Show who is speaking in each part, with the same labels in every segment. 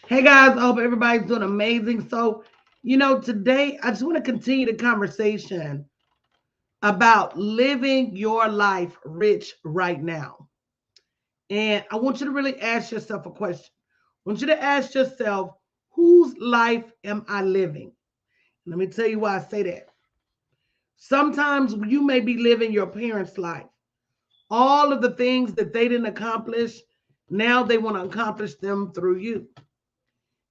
Speaker 1: Hey guys, I hope everybody's doing amazing. Today I just want to continue the conversation about living your life rich right now. And I want you to really ask yourself a question. I want you to ask yourself, whose life am I living? Let me tell you why I say that. Sometimes you may be living your parents' life. All of the things that they didn't accomplish, now they want to accomplish them through you.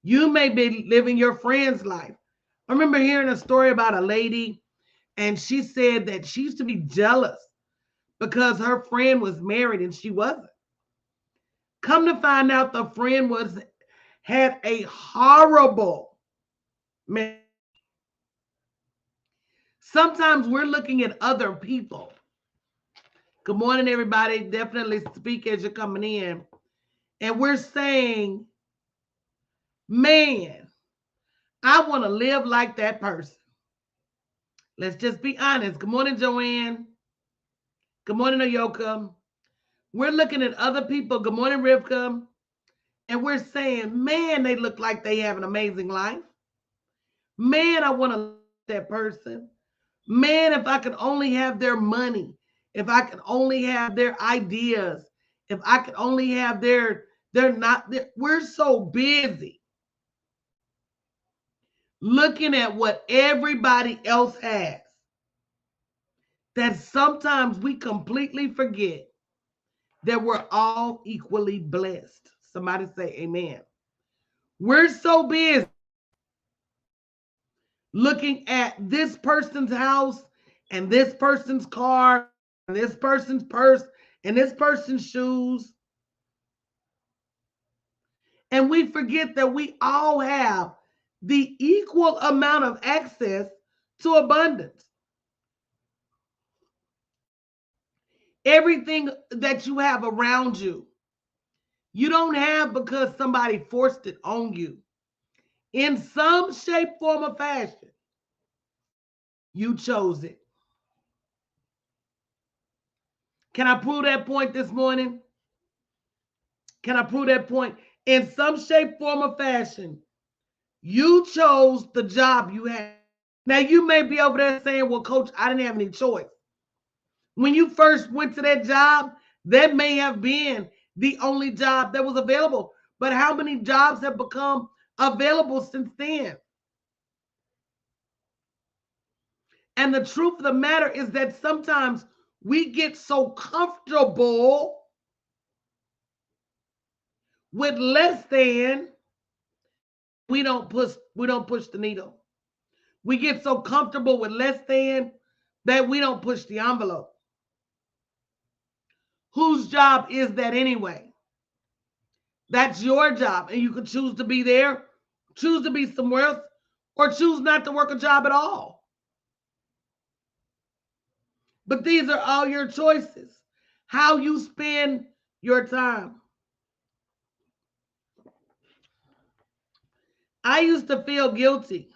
Speaker 1: You may be living your friend's life. I remember hearing a story about a lady, and she said that she used to be jealous because her friend was married and she wasn't. Come to find out, the friend was had a horrible marriage. Sometimes we're looking at other people. Good morning, everybody. Definitely speak as you're coming in. And we're saying, man, I want to live like that person. Let's just be honest. Good morning, Joanne. Good morning, Ayoka. We're looking at other people. Good morning, Rivka. And we're saying, man, they look like they have an amazing life. Man, I want to live like that person. Man, if I could only have their money, if I could only have their ideas, if I could only have they're not, we're so busy looking at what everybody else has that sometimes we completely forget that we're all equally blessed. Somebody say amen. We're so busy looking at this person's house and this person's car and this person's purse and this person's shoes. And we forget that we all have the equal amount of access to abundance. Everything that you have around you, you don't have because somebody forced it on you. In some shape, form, or fashion, you chose it. Can I prove that point this morning? Can I prove that point? In some shape, form, or fashion, you chose the job you had. Now, you may be over there saying, well, coach, I didn't have any choice. When you first went to that job, that may have been the only job that was available. But how many jobs have become available since then? And the truth of the matter is that sometimes we get so comfortable with less than we don't push the needle. We get so comfortable with less than that we don't push the envelope. Whose job is that anyway? That's your job. And you can choose to be there, choose to be somewhere else, or choose not to work a job at all. But these are all your choices. How you spend your time. I used to feel guilty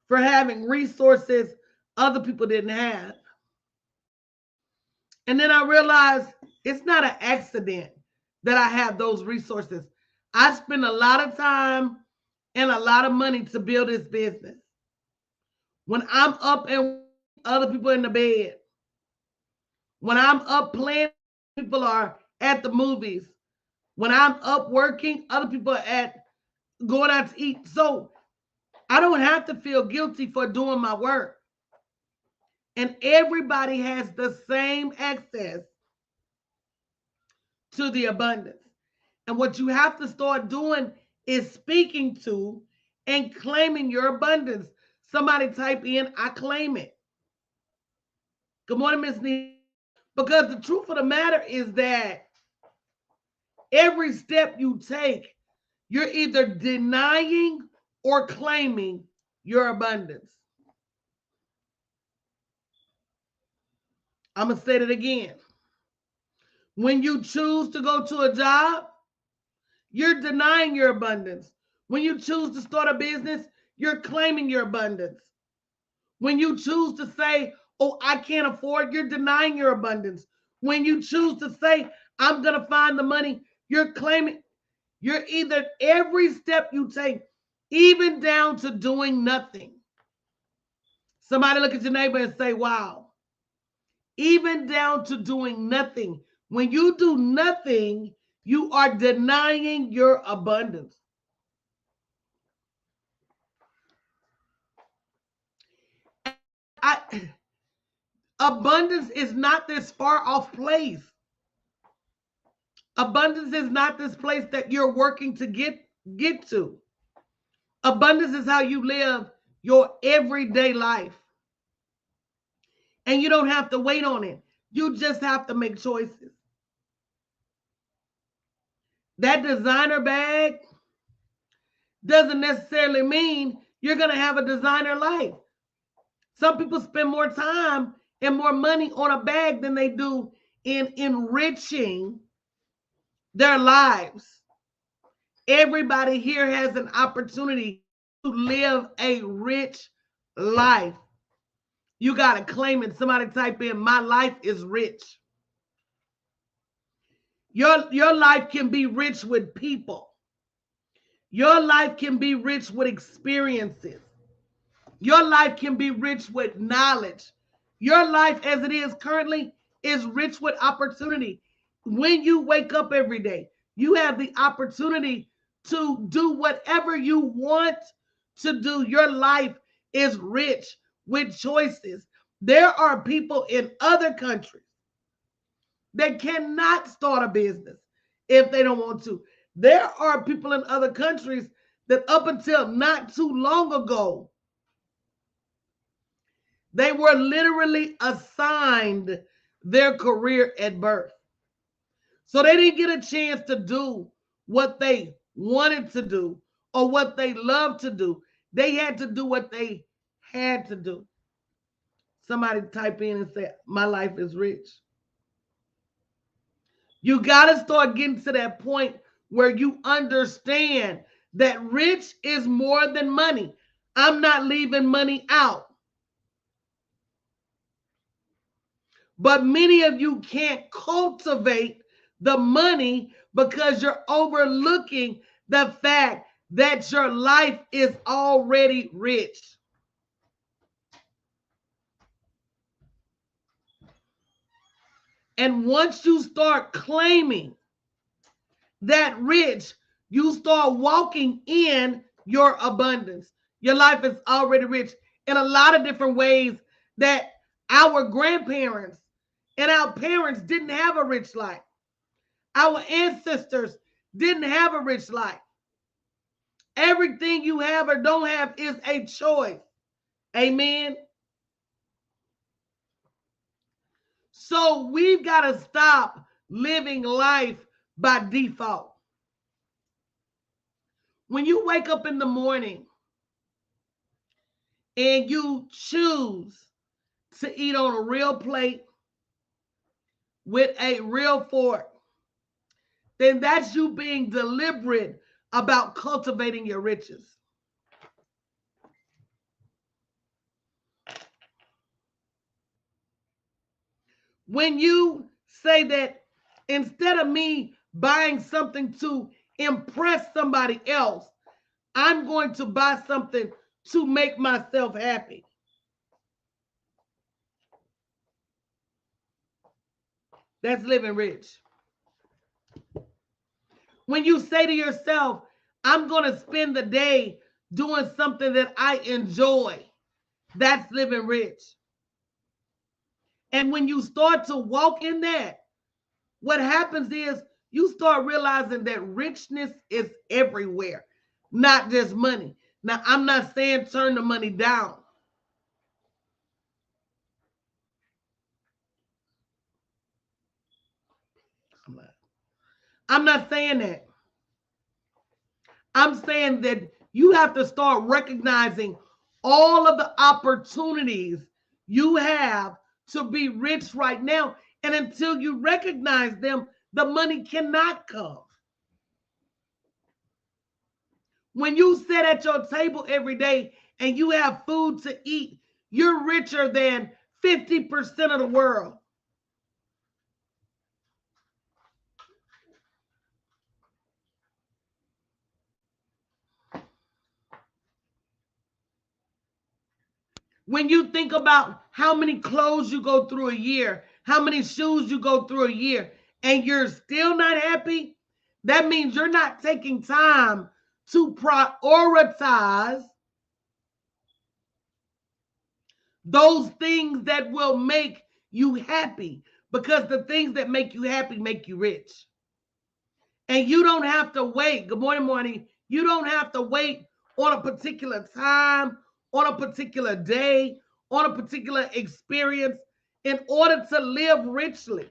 Speaker 1: for having resources other people didn't have. And then I realized it's not an accident that I have those resources. I spend a lot of time and a lot of money to build this business. When I'm up and other people in the bed, when I'm up playing, people are at the movies. When I'm up working, other people are at going out to eat. So I don't have to feel guilty for doing my work. And everybody has the same access to the abundance. And what you have to start doing is speaking to and claiming your abundance. Somebody type in, I claim it. Good morning, Miss Nina. Because the truth of the matter is that every step you take, you're either denying or claiming your abundance. I'm going to say it again. When you choose to go to a job, you're denying your abundance. When you choose to start a business, you're claiming your abundance. When you choose to say, oh, I can't afford, you're denying your abundance. When you choose to say, I'm going to find the money, you're claiming. You're either every step you take, even down to doing nothing. Somebody look at your neighbor and say, wow. Even down to doing nothing. When you do nothing, you are denying your abundance. Abundance is not this far off place. Abundance is not this place that you're working to get to. Abundance is how you live your everyday life. And you don't have to wait on it. You just have to make choices. That designer bag doesn't necessarily mean you're going to have a designer life. Some people spend more time and more money on a bag than they do in enriching their lives. Everybody here has an opportunity to live a rich life. You got to claim it. Somebody type in, my life is rich. Your life can be rich with people. Your life can be rich with experiences. Your life can be rich with knowledge. Your life as it is currently is rich with opportunity. When you wake up every day, you have the opportunity to do whatever you want to do. Your life is rich with choices. There are people in other countries that cannot start a business if they don't want to. There are people in other countries that up until not too long ago, they were literally assigned their career at birth. So they didn't get a chance to do what they wanted to do or what they loved to do. They had to do what they had to do. Somebody type in and say, my life is rich. You got to start getting to that point where you understand that rich is more than money. I'm not leaving money out. But many of you can't cultivate the money because you're overlooking the fact that your life is already rich. And once you start claiming that rich, you start walking in your abundance. Your life is already rich in a lot of different ways that our grandparents and our parents didn't have a rich life. Our ancestors didn't have a rich life. Everything you have or don't have is a choice. Amen. So we've got to stop living life by default. When you wake up in the morning and you choose to eat on a real plate with a real fork, then that's you being deliberate about cultivating your riches. When you say that instead of me buying something to impress somebody else, I'm going to buy something to make myself happy. That's living rich. When you say to yourself, I'm going to spend the day doing something that I enjoy, that's living rich. And when you start to walk in that, what happens is you start realizing that richness is everywhere, not just money. Now, I'm not saying turn the money down. I'm not saying that. I'm saying that you have to start recognizing all of the opportunities you have to be rich right now. And until you recognize them, the money cannot come. When you sit at your table every day and you have food to eat, you're richer than 50% of the world. When you think about how many clothes you go through a year, how many shoes you go through a year, and you're still not happy, that means you're not taking time to prioritize those things that will make you happy, because the things that make you happy make you rich. And you don't have to wait. Good morning, morning. You don't have to wait on a particular time, on a particular day, on a particular experience in order to live richly.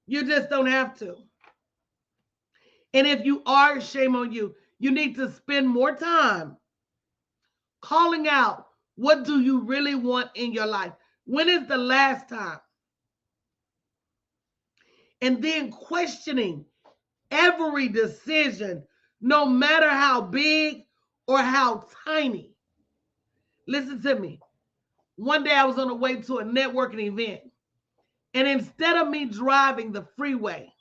Speaker 1: You just don't have to. And if you are, shame on you. You need to spend more time calling out, what do you really want in your life? When is the last time? And then questioning every decision, no matter how big or how tiny. Listen to me. One day I was on the way to a networking event, and instead of me driving the freeway,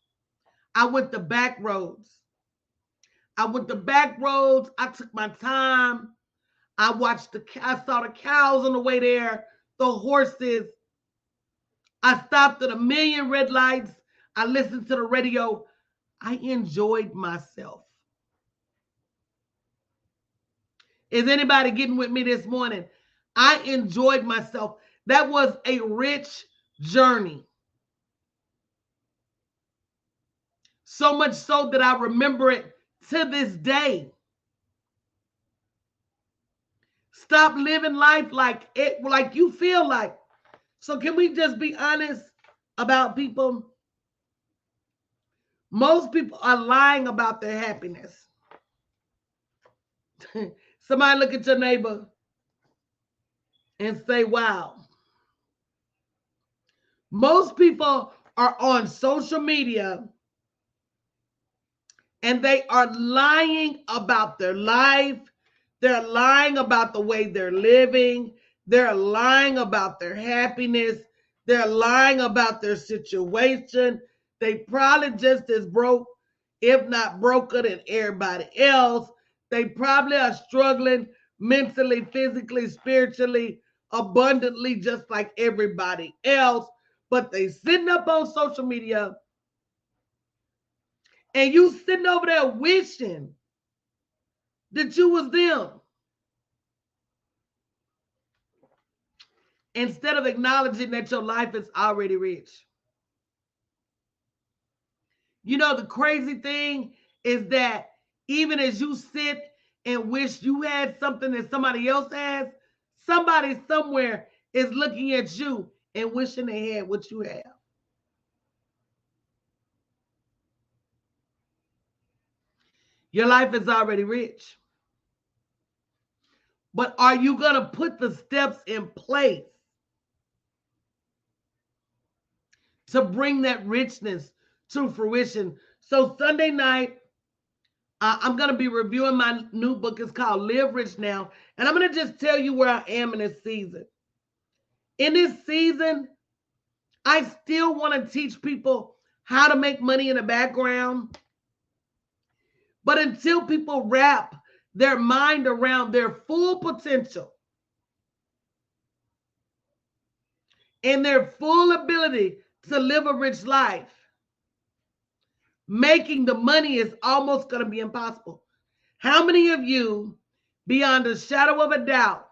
Speaker 1: I went the back roads. I took my time. I saw the cows on the way there, the horses. I stopped at a million red lights. I listened to the radio. I enjoyed myself. Is anybody getting with me this morning? I enjoyed myself. That was a rich journey. So much so that I remember it to this day. Stop living life like you feel like. So can we just be honest about people? Most people are lying about their happiness. Somebody look at your neighbor and say, wow. Most people are on social media and they are lying about their life. They're lying about the way they're living. They're lying about their happiness. They're lying about their situation. They probably just as broke, if not broker than everybody else. They probably are struggling mentally, physically, spiritually, abundantly, just like everybody else. But they sitting up on social media and you sitting over there wishing that you was them, instead of acknowledging that your life is already rich. You know, the crazy thing is that even as you sit and wish you had something that somebody else has, somebody somewhere is looking at you and wishing they had what you have. Your life is already rich. But are you going to put the steps in place to bring that richness to fruition? So Sunday night, I'm going to be reviewing my new book. It's called Live Rich Now. And I'm going to just tell you where I am in this season. In this season, I still want to teach people how to make money in the background. But until people wrap their mind around their full potential and their full ability to live a rich life, making the money is almost going to be impossible. How many of you, beyond a shadow of a doubt,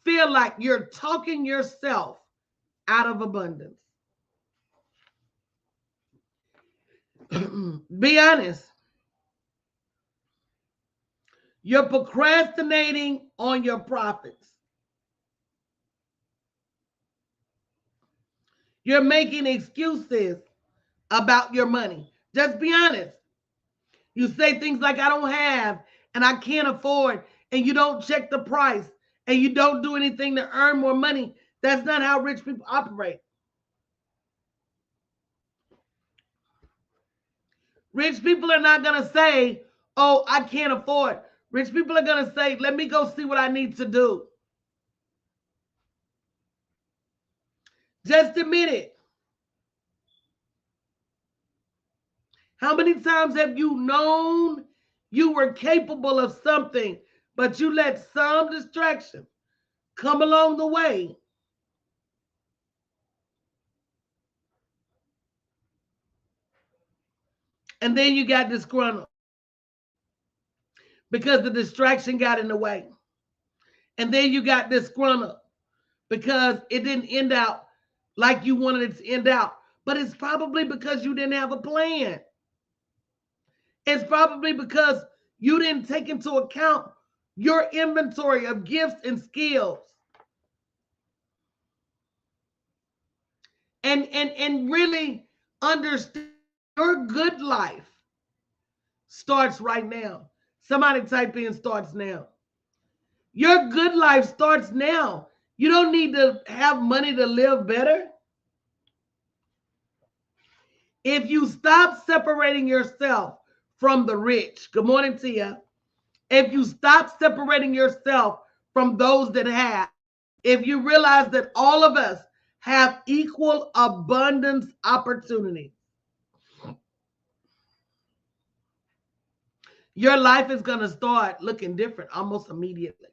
Speaker 1: feel like you're talking yourself out of abundance? Be honest. You're procrastinating on your profits. You're making excuses about your money. Just be honest. You say things like, I don't have, and I can't afford, and you don't check the price, and you don't do anything to earn more money. That's not how rich people operate. Rich people are not going to say, oh, I can't afford. Rich people are going to say, let me go see what I need to do. Just admit it. How many times have you known you were capable of something, but you let some distraction, come along the way. And then you got disgruntled because the distraction got in the way. And then you got disgruntled because it didn't end out like you wanted it to end out. But it's probably because you didn't have a plan. It's probably because you didn't take into account your inventory of gifts and skills. And really understand your good life starts right now. Somebody type in starts now. Your good life starts now. You don't need to have money to live better. If you stop separating yourself from the rich, good morning, Tia. If you stop separating yourself from those that have, if you realize that all of us have equal abundance opportunity, your life is going to start looking different almost immediately.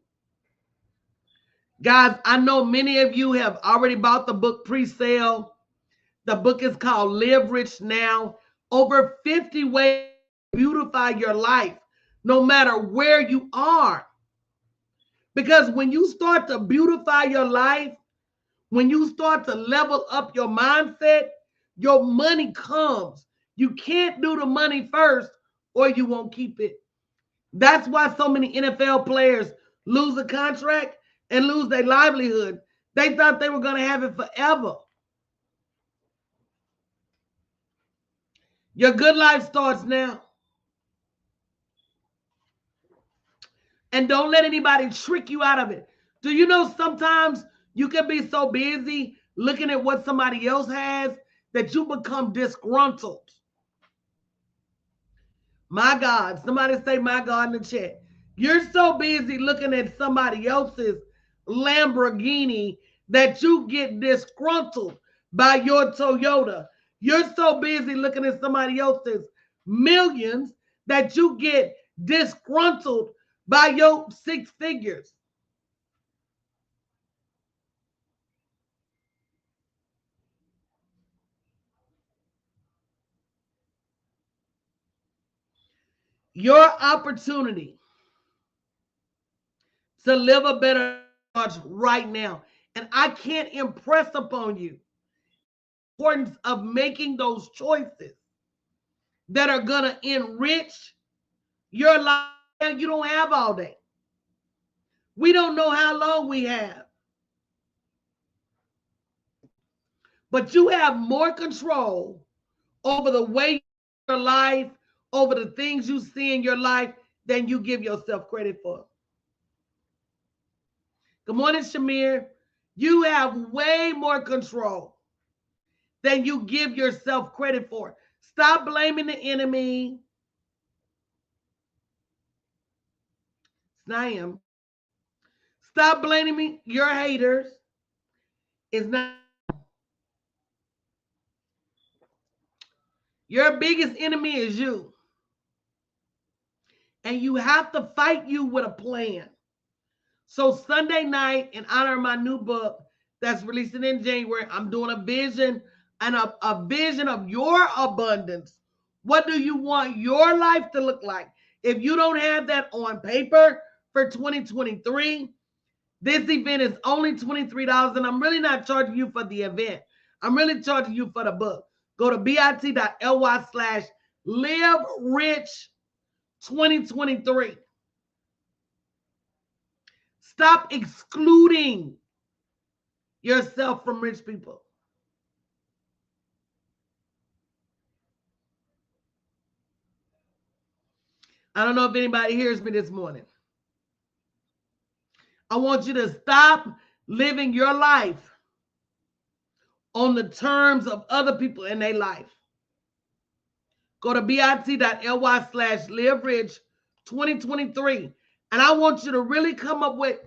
Speaker 1: Guys, I know many of you have already bought the book pre-sale. The book is called Live Rich Now. Over 50 ways to beautify your life, no matter where you are. Because when you start to beautify your life, when you start to level up your mindset, your money comes. You can't do the money first or you won't keep it. That's why so many NFL players lose a contract and lose their livelihood. They thought they were going to have it forever. Your good life starts now. And don't let anybody trick you out of it. Do you know sometimes you can be so busy looking at what somebody else has that you become disgruntled? My God, somebody say my God in the chat. You're so busy looking at somebody else's Lamborghini that you get disgruntled by your Toyota. You're so busy looking at somebody else's millions that you get disgruntled by your six figures. Your opportunity to live a better life right now. And I can't impress upon you the importance of making those choices that are going to enrich your life. You don't have all day. We don't know how long we have. But you have more control over the way your life, over the things you see in your life than you give yourself credit for. Good morning, Shamir. You have way more control than you give yourself credit for. Stop blaming the enemy. It's Naam. Stop blaming your haters. It's not. Your biggest enemy is you. And you have to fight you with a plan. So Sunday night, in honor of my new book that's releasing in January, I'm doing a vision and a vision of your abundance. What do you want your life to look like? If you don't have that on paper for 2023, this event is only $23, and I'm really not charging you for the event. I'm really charging you for the book. Go to bit.ly/live rich 2023. Stop excluding yourself from rich people. I don't know if anybody hears me this morning. I want you to stop living your life on the terms of other people in their life. Go to bit.ly/live rich 2023. And I want you to really come up with,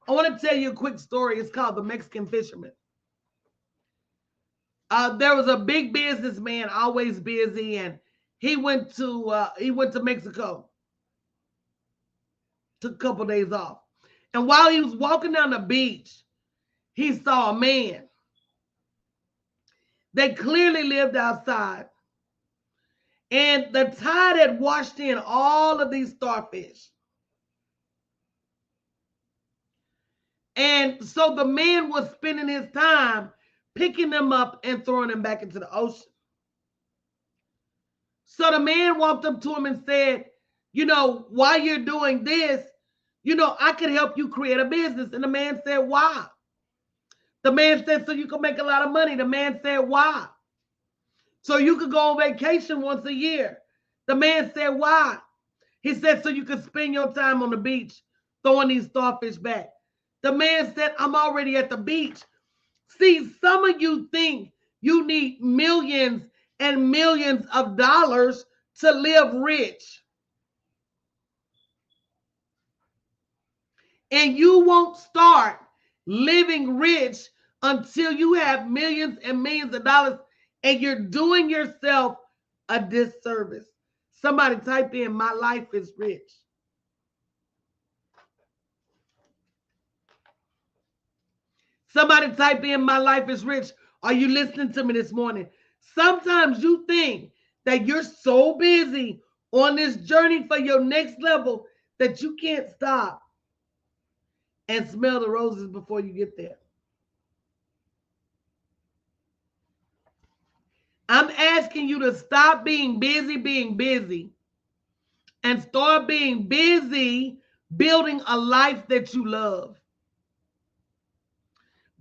Speaker 1: I want to tell you a quick story. It's called The Mexican Fisherman. There was a big businessman, always busy, and he went to Mexico. Took a couple days off. And while he was walking down the beach, he saw a man. They clearly lived outside. And the tide had washed in all of these starfish. And so the man was spending his time picking them up and throwing them back into the ocean. So the man walked up to him and said, while you're doing this, I could help you create a business. And the man said, why? The man said, so you can make a lot of money. The man said, why? So you could go on vacation once a year. The man said, why? He said, so you could spend your time on the beach throwing these starfish back. The man said, I'm already at the beach. See, some of you think you need millions and millions of dollars to live rich. And you won't start living rich until you have millions and millions of dollars, and you're doing yourself a disservice. Somebody type in, my life is rich. Somebody type in, my life is rich. Are you listening to me this morning? Sometimes you think that you're so busy on this journey for your next level that you can't stop and smell the roses before you get there. I'm asking you to stop being busy, and start being busy building a life that you love.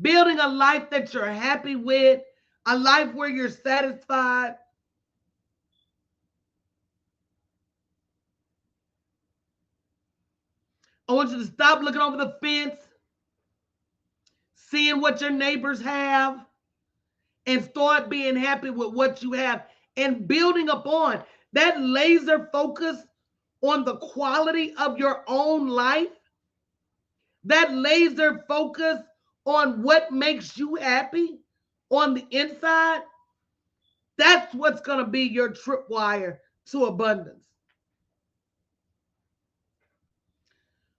Speaker 1: Building a life that you're happy with, a life where you're satisfied. I want you to stop looking over the fence, seeing what your neighbors have, and start being happy with what you have and building upon that laser focus on the quality of your own life, that laser focus on what makes you happy on the inside. That's what's going to be your tripwire to abundance.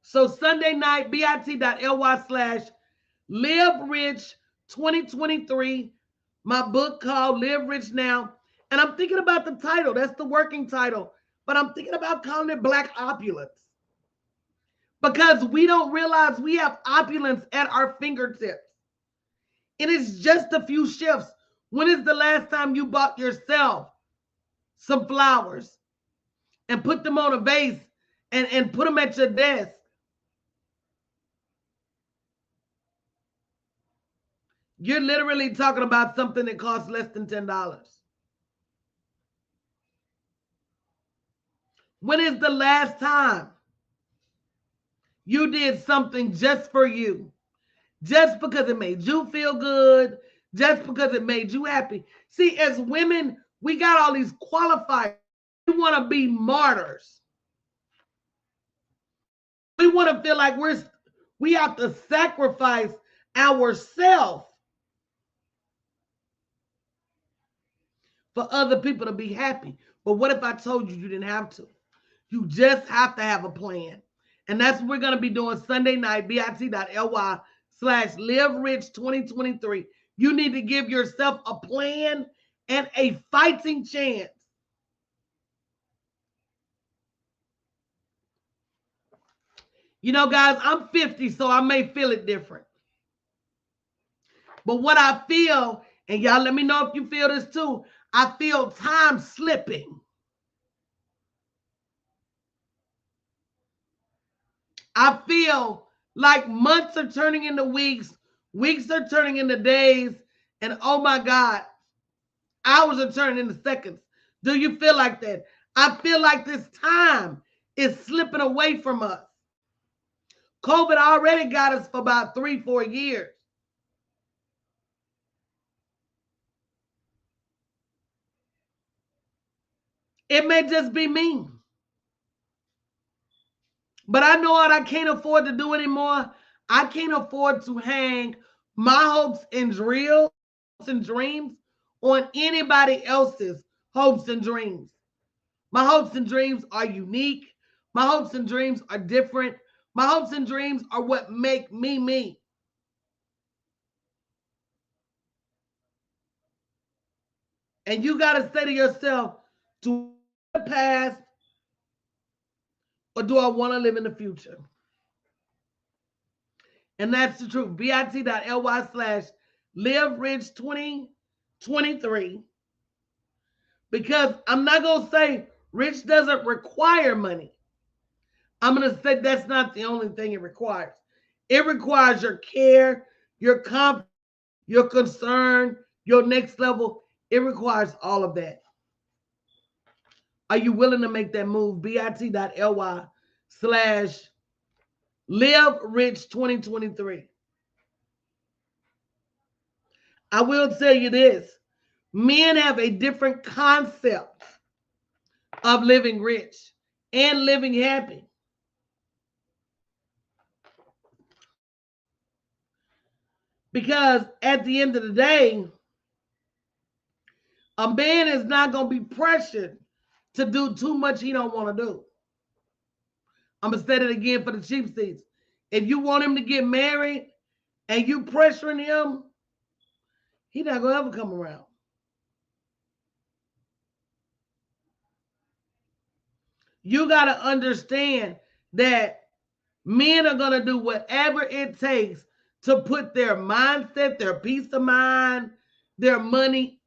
Speaker 1: So Sunday night, bit.ly/Live Rich 2023, my book called Live Rich Now. And I'm thinking about the title. That's the working title. But I'm thinking about calling it Black Opulence. Because we don't realize we have opulence at our fingertips. And it's just a few shifts. When is the last time you bought yourself some flowers and put them on a vase and put them at your desk? You're literally talking about something that costs less than $10. When is the last time you did something just for you? Just because it made you feel good, just because it made you happy. See, as women, we got all these qualifiers. We want to be martyrs. We want to feel like we have to sacrifice ourselves for other people to be happy. But what if I told you you didn't have to? You just have to have a plan. And that's what we're going to be doing Sunday night, bit.ly/Live Rich 2023. You need to give yourself a plan and a fighting chance. Guys, I'm 50, so I may feel it different. But what I feel, and y'all let me know if you feel this too, I feel time slipping. I feel like months are turning into weeks, weeks are turning into days, and oh my God, hours are turning into seconds. Do you feel like that? I feel like this time is slipping away from us. COVID already got us for about 3-4 years. It may just be me. But I know what I can't afford to do anymore. I can't afford to hang my hopes and dreams on anybody else's hopes and dreams. My hopes and dreams are unique. My hopes and dreams are different. My hopes and dreams are what make me me. And you got to say to yourself, do I live in the past or do I want to live in the future? And that's the truth. bit.ly/ live rich 2023. Because I'm not going to say rich doesn't require money. I'm going to say that's not the only thing it requires. It requires your care, your confidence, your concern, your next level. It requires all of that. Are you willing to make that move? bit.ly/ live rich 2023. I will tell you this. Men have a different concept of living rich and living happy. Because at the end of the day, a man is not going to be pressured to do too much he don't want to do. I'm going to say it again for the cheap seats. If you want him to get married and you pressuring him, he's not going to ever come around. You got to understand that men are going to do whatever it takes to put their mindset, their peace of mind, their money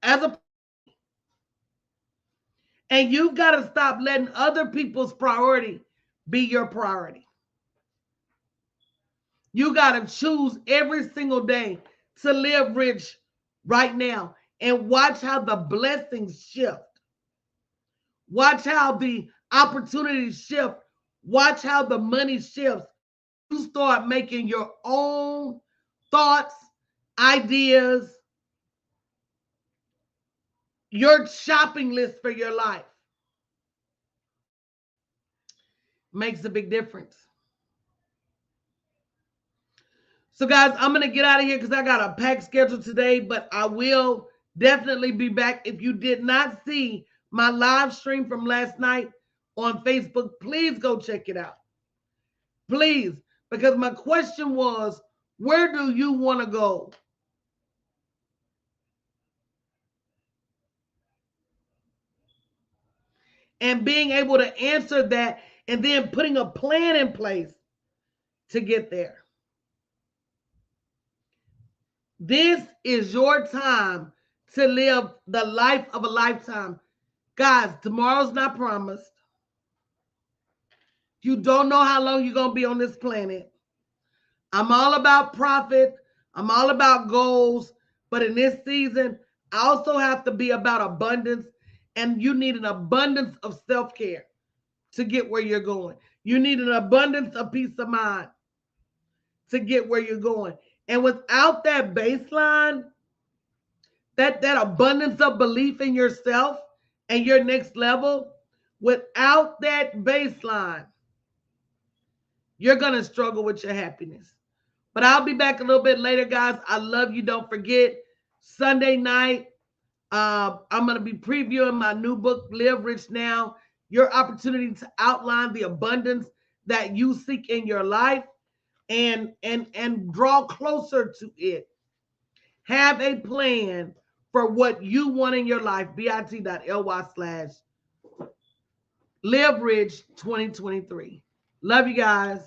Speaker 1: as a. And you've got to stop letting other people's priority be your priority. You got to choose every single day to live rich right now and watch how the blessings shift. Watch how the opportunities shift. Watch how the money shifts. You start making your own thoughts, ideas, your shopping list for your life. Makes a big difference. So, guys, I'm going to get out of here because I got a packed schedule today, but I will definitely be back. If you did not see my live stream from last night on Facebook, please go check it out. Please, because my question was, where do you want to go? And being able to answer that and then putting a plan in place to get there. This is your time to live the life of a lifetime. Guys, tomorrow's not promised. You don't know how long you're going to be on this planet. I'm all about profit. I'm all about goals. But in this season, I also have to be about abundance. And you need an abundance of self-care to get where you're going. You need an abundance of peace of mind to get where you're going. And without that baseline, that abundance of belief in yourself and your next level, without that baseline, you're going to struggle with your happiness. But I'll be back a little bit later, guys. I love you. Don't forget, Sunday night, I'm going to be previewing my new book, Live Rich Now, your opportunity to outline the abundance that you seek in your life and draw closer to it. Have a plan for what you want in your life. bit.ly/ live rich 2023. Love you guys.